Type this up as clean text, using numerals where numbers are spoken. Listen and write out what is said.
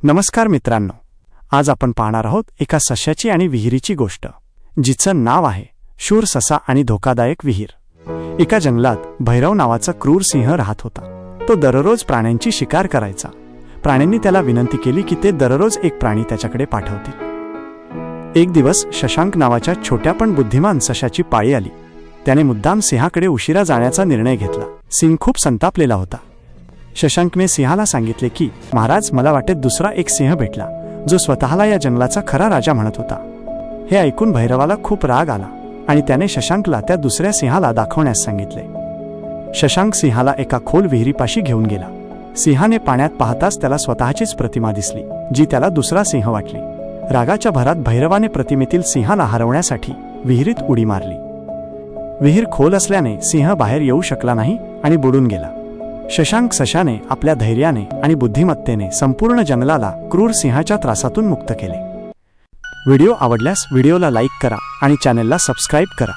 नमस्कार मित्रांनो, आज आपण पाहणार आहोत एका सश्याची आणि विहिरीची गोष्ट, जिचं नाव आहे शूर ससा आणि धोकादायक विहीर। एका जंगलात भैरव नावाचा क्रूर सिंह राहत होता। तो दररोज प्राण्यांची शिकार करायचा। प्राण्यांनी त्याला विनंती केली की ते दररोज एक प्राणी त्याच्याकडे पाठवतील। एक दिवस शशांक नावाच्या छोट्या पण बुद्धिमान सशाची पाळी आली। त्याने मुद्दाम सिंहाकडे उशिरा जाण्याचा निर्णय घेतला। सिंह खूप संतापलेला होता। शशांकने सिंहाला सांगितले की महाराज, मला वाटेत दुसरा एक सिंह भेटला जो स्वतःला या जंगलाचा खरा राजा म्हणत होता। हे ऐकून भैरवाला खूप राग आला आणि त्याने शशांकला त्या दुसऱ्या सिंहाला दाखवण्यास सांगितले। शशांक सिंहाला एका खोल विहिरीपाशी घेऊन गेला। सिंहाने पाण्यात पाहताच त्याला स्वतःचीच प्रतिमा दिसली, जी त्याला दुसरा सिंह वाटली। रागाच्या भरात भैरवाने प्रतिमेतील सिंहाला हरवण्यासाठी विहिरीत उडी मारली। विहीर खोल असल्याने सिंह बाहेर येऊ शकला नाही आणि बुडून गेला। शशांक सशाने आपल्या धैर्याने आणि बुद्धिमत्तेने संपूर्ण जंगलाला क्रूर सिंहाच्या त्रासातून मुक्त केले। व्हिडिओ आवडल्यास व्हिडिओला लाईक करा आणि चॅनलला सबस्क्राईब करा।